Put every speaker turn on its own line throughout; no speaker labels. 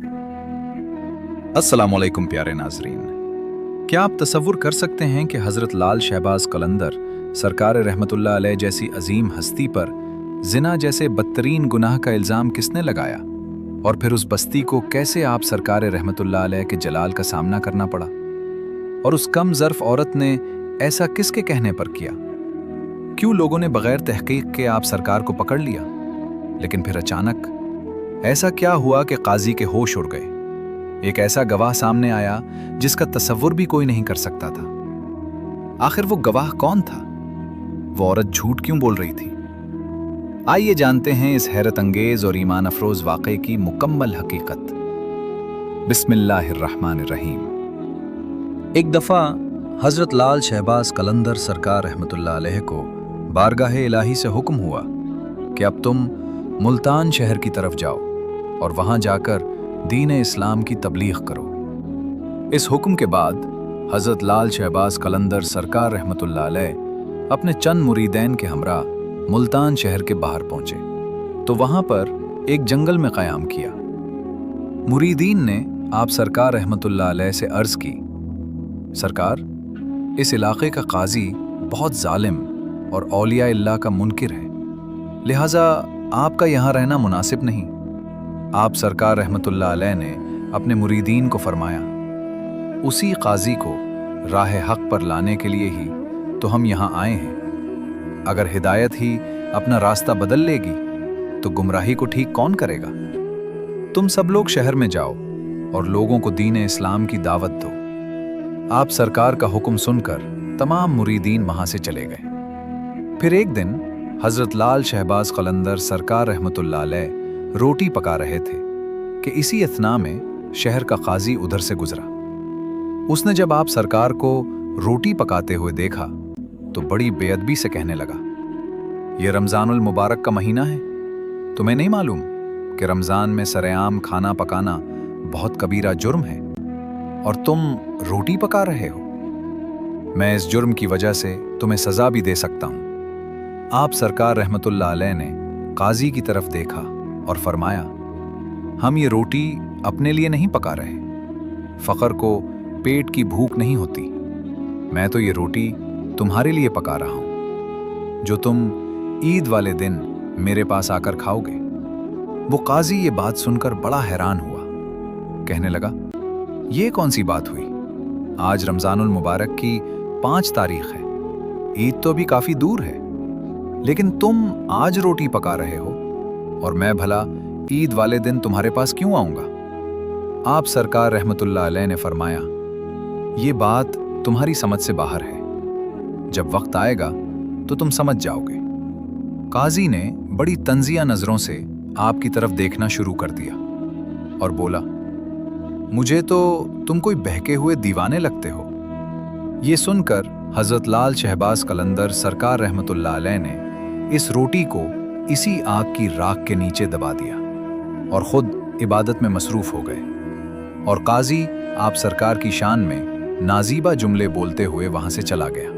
अस्सलाम वालेकुम प्यारे नाजरीन। क्या आप तसव्वुर कर सकते हैं कि हज़रत लाल शहबाज कलंदर सरकार रहमतुल्लाह अलैह जैसी अजीम हस्ती पर जिना जैसे बदतरीन गुनाह का इल्ज़ाम किसने लगाया और फिर उस बस्ती को कैसे आप सरकार रहमतुल्लाह अलैह के जलाल का सामना करना पड़ा? और उस कम ज़र्फ़ औरत ने ऐसा किसके कहने पर किया? क्यों लोगों ने बग़ैर तहक़ीक़ के आप सरकार को पकड़ लिया? लेकिन फिर अचानक ऐसा क्या हुआ कि काजी के होश उड़ गए? एक ऐसा गवाह सामने आया जिसका तसव्वुर भी कोई नहीं कर सकता था। आखिर वो गवाह कौन था? वो औरत झूठ क्यों बोल रही थी? आइए जानते हैं इस हैरत अंगेज और ईमान अफरोज वाक़े की मुकम्मल हकीकत। बिस्मिल्लाहिर्रहमानिर्रहीम। एक दफ़ा हज़रत लाल शहबाज कलंदर सरकार रहमतुल्लाह अलैह को बारगाह इलाही से हुक्म हुआ कि अब तुम मुल्तान शहर की तरफ जाओ और वहां जाकर दीन इस्लाम की तबलीग करो। इस हुक्म के बाद हज़रत लाल शहबाज कलंदर सरकार रहमतुल्लाह अलैह अपने चंद मुरीदैन के हमरा मुल्तान शहर के बाहर पहुंचे तो वहां पर एक जंगल में क़याम किया। मुरीदीन ने आप सरकार रहमतुल्लाह अलैह से अर्ज़ की, सरकार, इस इलाके का काजी बहुत जालिम और औलिया अल्लाह का मुनकिर है, लिहाजा आपका यहाँ रहना मुनासिब नहीं। आप सरकार रहमतुल्लाह अलैह ने अपने मुरीदीन को फरमाया, उसी काजी को राह हक पर लाने के लिए ही तो हम यहाँ आए हैं। अगर हिदायत ही अपना रास्ता बदल लेगी तो गुमराही को ठीक कौन करेगा? तुम सब लोग शहर में जाओ और लोगों को दीन इस्लाम की दावत दो। आप सरकार का हुक्म सुनकर तमाम मुरीदीन वहां से चले गए। फिर एक दिन हज़रत लाल शहबाज कलंदर सरकार रहमतुल्लाह अलैह रोटी पका रहे थे कि इसी अथना में शहर का काजी उधर से गुजरा। उसने जब आप सरकार को रोटी पकाते हुए देखा तो बड़ी बेअदबी से कहने लगा, ये रमज़ानुल मुबारक का महीना है, तुम्हें नहीं मालूम कि रमज़ान में सरेआम खाना पकाना बहुत कबीरा जुर्म है और तुम रोटी पका रहे हो? मैं इस जुर्म की वजह से तुम्हें सज़ा भी दे सकता हूँ। आप सरकार रहमतुल्लाह अलैह ने काजी की तरफ देखा और फरमाया, हम ये रोटी अपने लिए नहीं पका रहे, फ़क़र को पेट की भूख नहीं होती, मैं तो ये रोटी तुम्हारे लिए पका रहा हूं जो तुम ईद वाले दिन मेरे पास आकर खाओगे। वो काजी ये बात सुनकर बड़ा हैरान हुआ। कहने लगा, ये कौन सी बात हुई? आज रमज़ानुल मुबारक की 5 तारीख है, ईद तो अभी काफ़ी दूर है, लेकिन तुम आज रोटी पका रहे हो और मैं भला ईद वाले दिन तुम्हारे पास क्यों आऊंगा? आप सरकार रहमतुल्लाह अलैह ने फरमाया, ये बात तुम्हारी समझ से बाहर है, जब वक्त आएगा तो तुम समझ जाओगे। काजी ने बड़ी तंजिया नजरों से आपकी तरफ देखना शुरू कर दिया और बोला, मुझे तो तुम कोई बहके हुए दीवाने लगते हो। ये सुनकर हज़रत लाल शहबाज कलंदर सरकार रहमतुल्लाह अलैह ने इस रोटी को इसी आग की राख के नीचे दबा दिया और खुद इबादत में मसरूफ हो गए। और काजी आप सरकार की शान में नाजीबा जुमले बोलते हुए वहां से चला गया।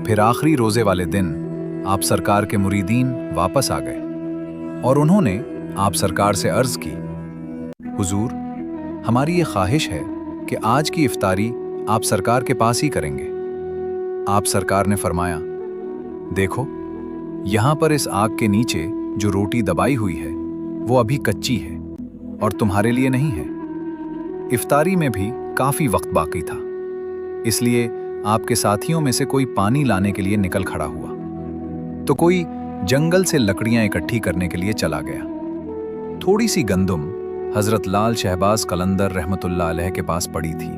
फिर आखिरी रोजे वाले दिन आप सरकार के मुरीदीन वापस आ गए और उन्होंने आप सरकार से अर्ज की, हुजूर, हमारी ये ख्वाहिश है कि आज की इफ्तारी आप सरकार के पास ही करेंगे। आप सरकार ने फरमाया, देखो, यहाँ पर इस आग के नीचे जो रोटी दबाई हुई है वो अभी कच्ची है और तुम्हारे लिए नहीं है। इफ्तारी में भी काफी वक्त बाकी था, इसलिए आपके साथियों में से कोई पानी लाने के लिए निकल खड़ा हुआ तो कोई जंगल से लकड़ियां इकट्ठी करने के लिए चला गया। थोड़ी सी गंदुम हज़रत लाल शहबाज कलंदर रहमतुल्लाह अलैह के पास पड़ी थी।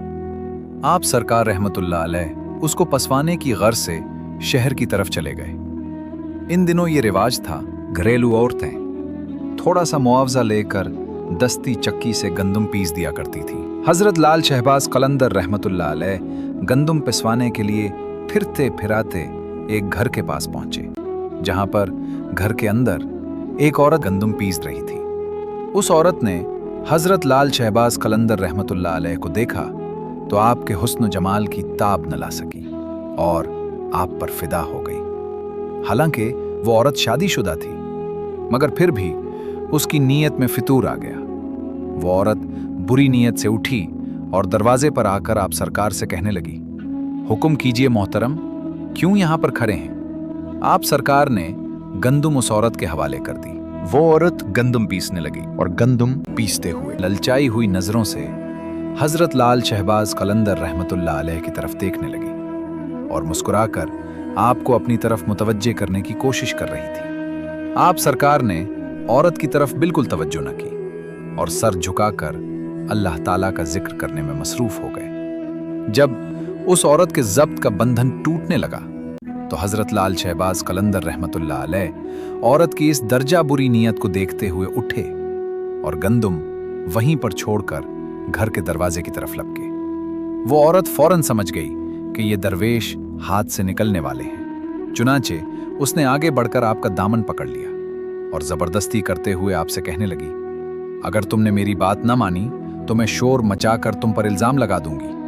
आप सरकार रहमतुल्लाह अलैह उसको पसवाने की गर्ज से शहर की तरफ चले गए। इन दिनों ये रिवाज था, घरेलू औरतें थोड़ा सा मुआवजा लेकर दस्ती चक्की से गंदुम पीस दिया करती थी। हज़रत लाल शहबाज कलंदर रहमतुल्लाह अलैह गंदुम पिसवाने के लिए फिरते फिराते एक घर के पास पहुंचे, जहां पर घर के अंदर एक औरत गंदुम पीस रही थी। उस औरत ने हज़रत लाल शहबाज कलंदर रहमतुल्लाह अलैह को देखा तो आपके हुस्न जमाल की ताब न ला सकी और आप पर फिदा हो गई। हालांकि वो औरत शादीशुदा थी, मगर फिर भी उसकी नीयत में फितूर आ गया। वो औरत बुरी नीयत से उठी और दरवाजे पर आकर आप सरकार से कहने लगी, हुक्म कीजिए मोहतरम, क्यों यहाँ पर खड़े हैं? आप सरकार ने गंदुम उस औरत के हवाले कर दी। वो औरत गंदुम पीसने लगी और गंदुम पीसते हुए ललचाई हुई नजरों से हजरत लाल शहबाज कलंदर रहमतुल्लाह अलैह की तरफ देखने लगी और मुस्कुराकर आपको अपनी तरफ मुतवज्जे करने की कोशिश कर रही थी। आप सरकार ने औरत की तरफ बिल्कुल तवज्जो न की और सर झुकाकर अल्लाह ताला का जिक्र करने में मसरूफ हो गए। जब उस औरत के जब्त का बंधन टूटने लगा तो हजरत लाल शहबाज कलंदर रहमतुल्लाह अलैह औरत की इस दर्जा बुरी नीयत को देखते हुए उठे और गंदुम वहीं पर छोड़कर घर के दरवाजे की तरफ लपके। वो औरत फौरन समझ गई कि ये दरवेश हाथ से निकलने वाले हैं। चुनाचे उसने आगे बढ़कर आपका दामन पकड़ लिया और जबरदस्ती करते हुए आपसे कहने लगी, अगर तुमने मेरी बात न मानी तो मैं शोर मचाकर तुम पर इल्जाम लगा दूंगी।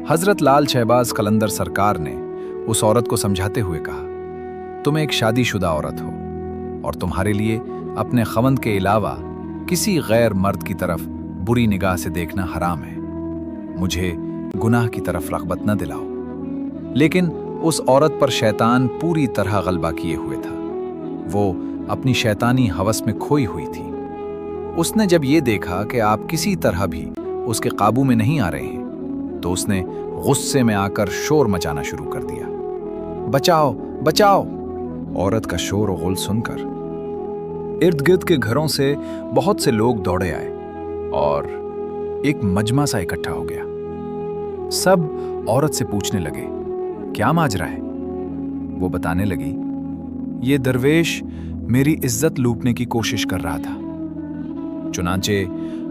हजरत लाल शहबाज कलंदर सरकार ने उस औरत को समझाते हुए कहा, तुम एक शादीशुदा औरत हो और तुम्हारे लिए अपने खवंद के अलावा किसी गैर मर्द की तरफ बुरी निगाह से देखना हराम है। मुझे गुनाह की तरफ रग़बत न दिलाओ। लेकिन उस औरत पर शैतान पूरी तरह गलबा किए हुए था। वो अपनी शैतानी हवस में खोई हुई थी। उसने जब ये देखा कि आप किसी तरह भी उसके काबू में नहीं आ रहे हैं तो उसने गुस्से में आकर शोर मचाना शुरू कर दिया, बचाओ बचाओ। औरत का शोर और गुल सुनकर इर्द गिर्द के घरों से बहुत से लोग दौड़े आए और एक मजमा सा इकट्ठा हो गया। सब औरत से पूछने लगे, क्या माजरा है? वो बताने लगी, ये दरवेश मेरी इज्जत लूटने की कोशिश कर रहा था। चुनांचे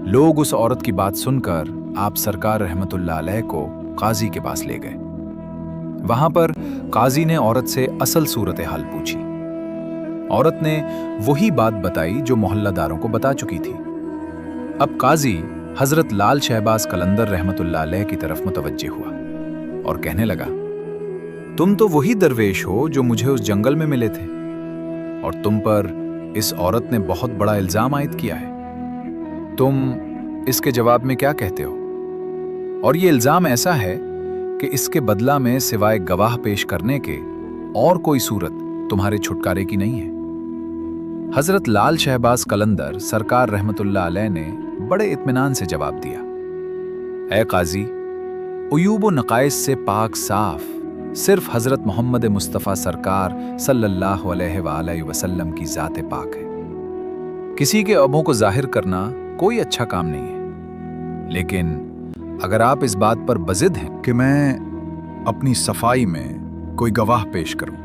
लोग उस औरत की बात सुनकर आप सरकार रहमतुल्लाह अलैह को काजी के पास ले गए। वहां पर काजी ने औरत से असल सूरत हाल पूछी। औरत ने वही बात बताई जो मोहल्लादारों को बता चुकी थी। अब काजी हजरत लाल शहबाज कलंदर रहमतुल्लाह अलैह की तरफ मुतवज्जे हुआ और कहने लगा, तुम तो वही दरवेश हो जो मुझे उस जंगल में मिले थे और तुम पर इस औरत ने बहुत बड़ा इल्जाम आयद किया है। तुम इसके जवाब में क्या कहते हो? और ये इल्जाम ऐसा है कि इसके बदला में सिवाय गवाह पेश करने के और कोई सूरत तुम्हारे छुटकारे की नहीं है। हजरत लाल शहबाज कलंदर सरकार रहमतुल्लाह अलैह ने बड़े इत्मीनान से जवाब दिया, ऐ काजी, उयूब व नकाइस से पाक साफ सिर्फ हजरत मोहम्मद मुस्तफ़ा सरकार सल्लल्लाहु अलैहि वसल्लम की ज़ात पाक है। किसी के अबों को जाहिर करना कोई अच्छा काम नहीं है। लेकिन अगर आप इस बात पर बजिद हैं कि मैं अपनी सफाई में कोई गवाह पेश करूं,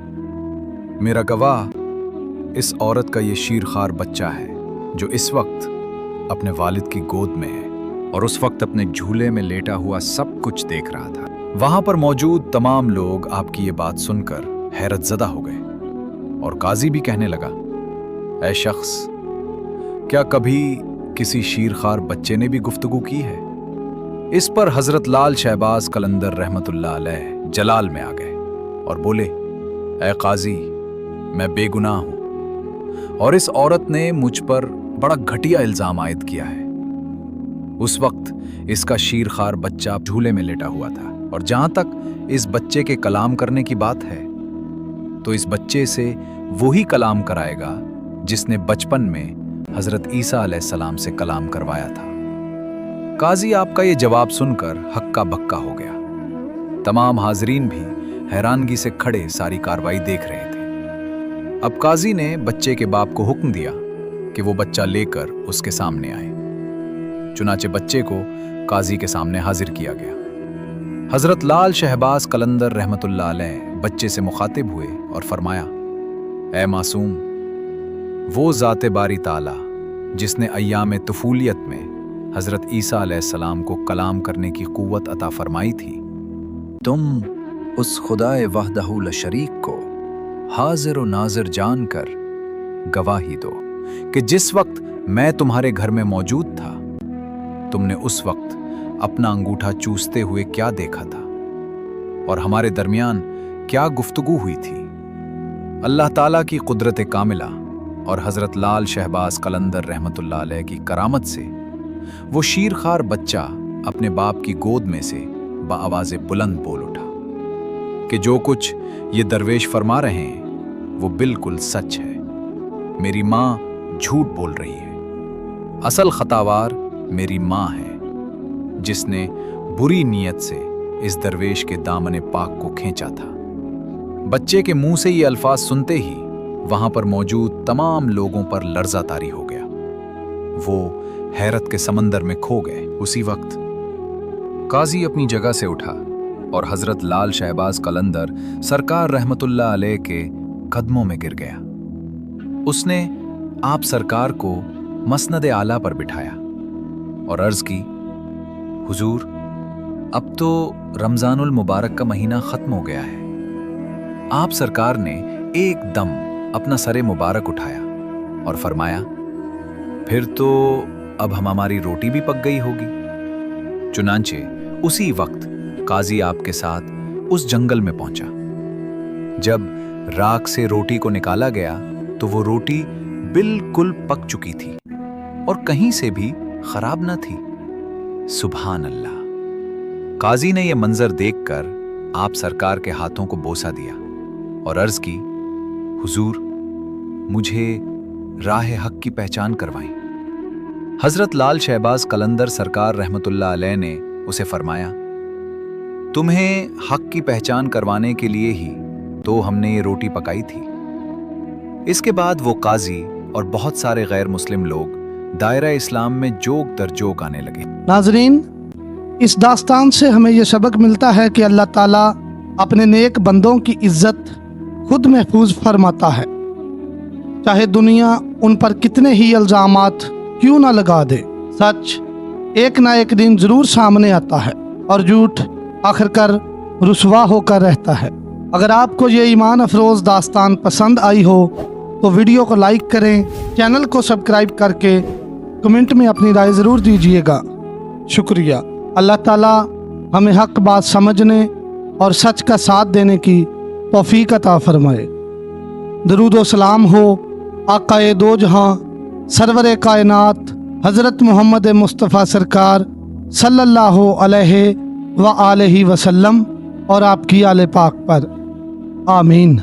मेरा गवाह इस औरत का ये शीरखार बच्चा है जो इस वक्त अपने वालिद की गोद में है और उस वक्त अपने झूले में लेटा हुआ सब कुछ देख रहा था। वहां पर मौजूद तमाम लोग आपकी ये बात सुनकर हैरत ज़दा हो गए और काजी भी कहने लगा, ऐ शख्स, क्या कभी किसी शीरखार बच्चे ने भी गुफ्तगू की है? इस पर हजरत लाल शहबाज कलंदर रहमतुल्लाह अलैह जलाल में आ गए और बोले, ऐ काजी, मैं बेगुनाह हूं और इस औरत ने मुझ पर बड़ा घटिया इल्जाम आयद किया है। उस वक्त इसका शीरखार बच्चा झूले में लेटा हुआ था और जहां तक इस बच्चे के कलाम करने की बात है तो इस बच्चे से वही कलाम कराएगा जिसने बचपन में हजरत ईसा अलैहिस्सलाम से कलाम करवाया था। काजी आपका ये जवाब सुनकर हक्का बक्का हो गया। तमाम हाजरीन भी हैरानगी से खड़े सारी कार्रवाई देख रहे थे। अब काजी ने बच्चे के बाप को हुक्म दिया कि वो बच्चा लेकर उसके सामने आए। चुनाचे बच्चे को काजी के सामने हाजिर किया गया। हजरत लाल शहबाज कलंदर रहमतुल्लाह अलैह बच्चे से मुखातिब हुए और फरमाया, ऐ मासूम, वो ज़ाते बारी ताला जिसने अय्याम तुफूलियत में हजरत ईसा अलैहिस्सलाम को कलाम करने की कुव्वत अता फरमाई थी, तुम उस खुदाए वहदहू ला शरीक को हाजिर व नाजिर जानकर गवाही दो कि जिस वक्त मैं तुम्हारे घर में मौजूद था तुमने उस वक्त अपना अंगूठा चूसते हुए क्या देखा था और हमारे दरमियान क्या गुफ्तगू हुई थी। अल्लाह ताला की कुदरत कामिला और हजरत लाल शहबाज कलंदर रहमतुल्लाह अलैह की करामत से وہ شیرخوار بچہ اپنے باپ کی گود میں سے بآواز بلند بول اٹھا کہ جو کچھ یہ درویش فرما رہے ہیں وہ بالکل سچ ہے۔ میری ماں جھوٹ بول رہی ہے۔ اصل خطاوار میری ماں ہے، جس نے بری نیت سے اس درویش کے دامن پاک کو کھینچا تھا۔ بچے کے منہ سے یہ الفاظ سنتے ہی وہاں پر موجود تمام لوگوں پر لرزہ طاری ہو گیا۔ وہ حیرت کے سمندر میں کھو گئے۔ اسی وقت قاضی اپنی جگہ سے اٹھا اور حضرت لال شہباز قلندر سرکار رحمت اللہ علیہ کے قدموں میں گر گیا۔ اس نے آپ سرکار کو مسند اعلیٰ پر بٹھایا اور عرض کی، حضور، اب تو رمضان المبارک کا مہینہ ختم ہو گیا ہے۔ آپ سرکار نے ایک دم اپنا سر مبارک اٹھایا اور فرمایا، پھر تو اب ہماری روٹی بھی پک گئی ہوگی۔ چنانچہ اسی وقت قاضی آپ کے ساتھ اس جنگل میں پہنچا۔ جب راکھ سے روٹی کو نکالا گیا تو وہ روٹی بالکل پک چکی تھی اور کہیں سے بھی خراب نہ تھی۔ سبحان اللہ! قاضی نے یہ منظر دیکھ کر آپ سرکار کے ہاتھوں کو بوسہ دیا اور عرض کی، حضور، مجھے راہ حق کی پہچان کروائیں۔ حضرت لال شہباز قلندر سرکار رحمت اللہ علیہ نے اسے فرمایا، تمہیں حق کی پہچان کروانے کے لیے ہی تو ہم نے یہ روٹی پکائی تھی۔ اس کے بعد وہ قاضی اور بہت سارے غیر مسلم لوگ دائرہ اسلام میں جوک در جوک آنے لگے۔
ناظرین، اس داستان سے ہمیں یہ سبق ملتا ہے کہ اللہ تعالیٰ اپنے نیک بندوں کی عزت خود محفوظ فرماتا ہے، چاہے دنیا ان پر کتنے ہی الزامات کیوں نہ لگا دے۔ سچ ایک نہ ایک دن ضرور سامنے آتا ہے اور جھوٹ آخر کر رسوا ہو کر رہتا ہے۔ اگر آپ کو یہ ایمان افروز داستان پسند آئی ہو تو ویڈیو کو لائک کریں، چینل کو سبسکرائب کر کے کمنٹ میں اپنی رائے ضرور دیجیے گا۔ شکریہ۔ اللہ تعالیٰ ہمیں حق بات سمجھنے اور سچ کا ساتھ دینے کی توفیق عطا فرمائے۔ درود و سلام ہو آقائے دو جہاں سرور کائنات حضرت محمد مصطفیٰ سرکار صلی اللہ علیہ وآلہ وسلم اور آپ کی آل پاک پر، آمین۔